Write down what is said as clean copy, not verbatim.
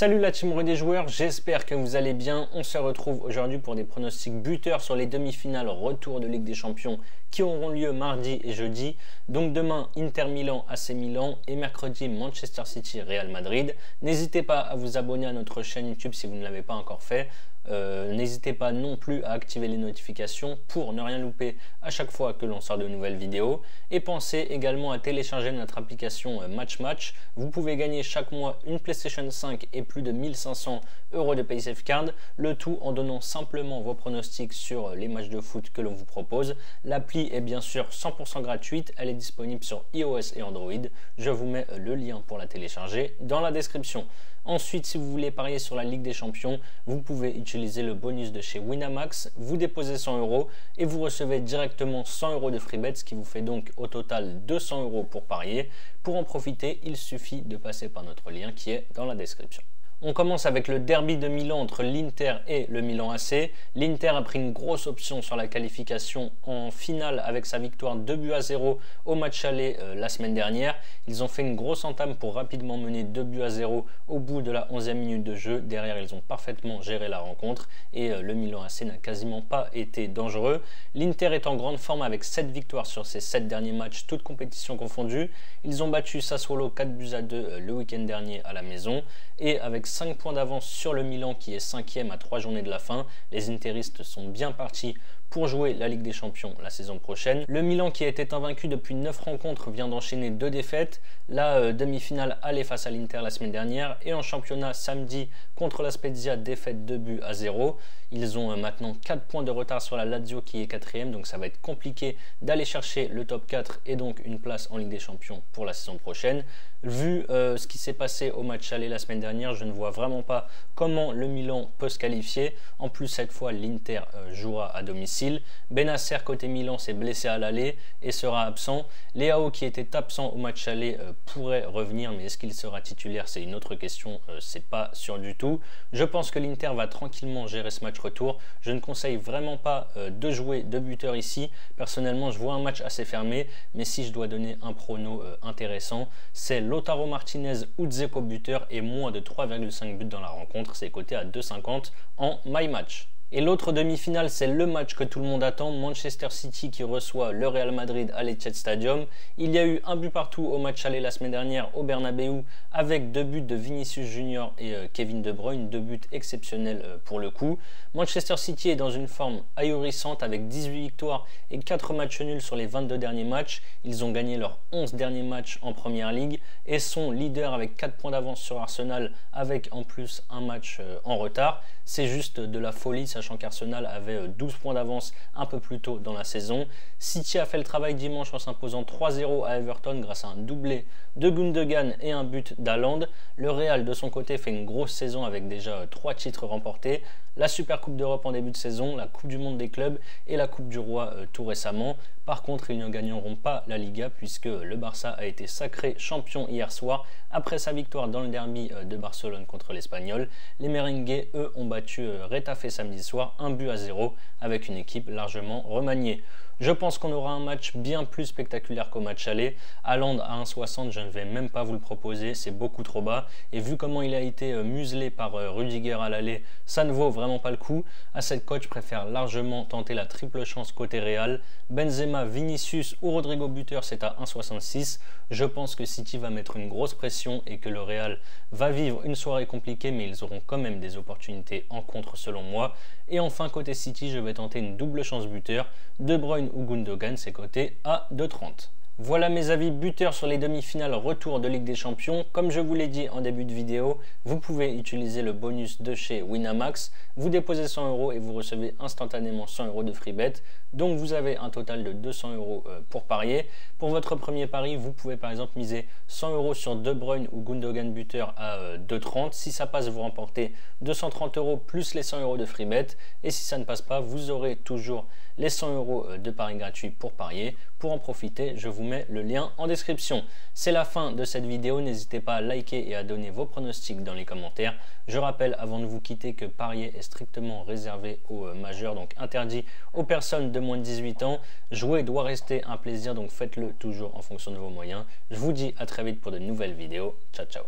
Salut la team des joueurs, j'espère que vous allez bien. On se retrouve aujourd'hui pour des pronostics buteurs sur les demi-finales retour de Ligue des Champions qui auront lieu mardi et jeudi. Donc demain, Inter Milan, AC Milan et mercredi, Manchester City, Real Madrid. N'hésitez pas à vous abonner à notre chaîne YouTube si vous ne l'avez pas encore fait. N'hésitez pas non plus à activer les notifications pour ne rien louper à chaque fois que l'on sort de nouvelles vidéos. Et pensez également à télécharger notre application Match. Vous pouvez gagner chaque mois une PlayStation 5 et plus de 1500 € de PaySafeCard. Le tout en donnant simplement vos pronostics sur les matchs de foot que l'on vous propose. L'appli est bien sûr 100% gratuite. Elle est disponible sur iOS et Android. Je vous mets le lien pour la télécharger dans la description. Ensuite, si vous voulez parier sur la Ligue des Champions, vous pouvez utiliser le bonus de chez Winamax. Vous déposez 100 € et vous recevez directement 100 € de free bet, ce qui vous fait donc au total 200 € pour parier. Pour en profiter, il suffit de passer par notre lien qui est dans la description. On commence avec le derby de Milan entre l'Inter et le Milan AC. L'Inter a pris une grosse option sur la qualification en finale avec sa victoire 2-0 au match aller la semaine dernière. Ils ont fait une grosse entame pour rapidement mener 2-0 au bout de la 11e minute de jeu. Derrière, ils ont parfaitement géré la rencontre et le Milan AC n'a quasiment pas été dangereux. L'Inter est en grande forme avec 7 victoires sur ses 7 derniers matchs, toutes compétitions confondues. Ils ont battu Sassuolo 4-2 le week-end dernier à la maison et avec 5 points d'avance sur le Milan qui est 5e à 3 journées de la fin. Les interistes sont bien partis pour jouer la Ligue des Champions la saison prochaine. Le Milan qui était invaincu depuis 9 rencontres vient d'enchaîner 2 défaites. La demi-finale allait face à l'Inter la semaine dernière et en championnat samedi contre la Spezia, défaite 2-0. Ils ont maintenant 4 points de retard sur la Lazio qui est 4e, donc ça va être compliqué d'aller chercher le top 4 et donc une place en Ligue des Champions pour la saison prochaine. Vu ce qui s'est passé au match aller la semaine dernière, je ne vois vraiment pas comment le Milan peut se qualifier. En plus, cette fois, l'Inter jouera à domicile. Bennacer côté Milan s'est blessé à l'aller et sera absent. Leao qui était absent au match aller pourrait revenir, mais est-ce qu'il sera titulaire? C'est une autre question, c'est pas sûr du tout. Je pense que l'Inter va tranquillement gérer ce match retour. Je ne conseille vraiment pas de jouer de buteur ici. Personnellement, je vois un match assez fermé, mais si je dois donner un prono intéressant, c'est Lautaro Martinez ou Dzeko buteur et moins de 3,5 buts dans la rencontre. C'est coté à 2,50 en my match. Et l'autre demi-finale, c'est le match que tout le monde attend, Manchester City qui reçoit le Real Madrid à l'Etihad Stadium. Il y a eu un but partout au match aller la semaine dernière au Bernabeu avec 2 buts de Vinicius Junior et Kevin De Bruyne, 2 buts exceptionnels pour le coup. Manchester City est dans une forme ahurissante avec 18 victoires et 4 matchs nuls sur les 22 derniers matchs. Ils ont gagné leurs 11 derniers matchs en Première Ligue et sont leaders avec 4 points d'avance sur Arsenal avec en plus un match en retard. C'est juste de la folie, sachant qu'Arsenal avait 12 points d'avance un peu plus tôt dans la saison. City a fait le travail dimanche en s'imposant 3-0 à Everton grâce à un doublé de Gundogan et un but d'Haaland. Le Real de son côté fait une grosse saison avec déjà 3 titres remportés. La Super Coupe d'Europe en début de saison, la Coupe du Monde des clubs et la Coupe du Roi tout récemment. Par contre, ils ne gagneront pas la Liga puisque le Barça a été sacré champion hier soir après sa victoire dans le derby de Barcelone contre l'Espagnol. Les merengues, eux, ont battu Retafe samedi soir 1-0 avec une équipe largement remaniée. Je pense qu'on aura un match bien plus spectaculaire qu'au match aller. Haaland à 1,60, je ne vais même pas vous le proposer, c'est beaucoup trop bas. Et vu comment il a été muselé par Rudiger à l'aller, ça ne vaut vraiment pas le coup. À cette cote, je préfère largement tenter la triple chance côté Real. Benzema, Vinicius ou Rodrigo buteur, c'est à 1,66. Je pense que City va mettre une grosse pression et que le Real va vivre une soirée compliquée, mais ils auront quand même des opportunités en contre selon moi. Et enfin, côté City, je vais tenter une double chance buteur. De Bruyne ou Gundogan, c'est coté à 2,30. Voilà mes avis buteurs sur les demi-finales retour de Ligue des Champions. Comme je vous l'ai dit en début de vidéo, vous pouvez utiliser le bonus de chez Winamax. Vous déposez 100 € et vous recevez instantanément 100 € de free bet. Donc vous avez un total de 200 € pour parier. Pour votre premier pari, vous pouvez par exemple miser 100 € sur De Bruyne ou Gundogan buteur à 2,30. Si ça passe, vous remportez 230 € plus les 100 € de free bet. Et si ça ne passe pas, vous aurez toujours les 100 € de paris gratuits pour parier. Pour en profiter, je vous mets le lien en description. C'est la fin de cette vidéo, n'hésitez pas à liker et à donner vos pronostics dans les commentaires. Je rappelle avant de vous quitter que parier est strictement réservé aux majeurs, donc interdit aux personnes de moins de 18 ans. Jouer doit rester un plaisir, donc faites-le toujours en fonction de vos moyens. Je vous dis à très vite pour de nouvelles vidéos. Ciao, ciao.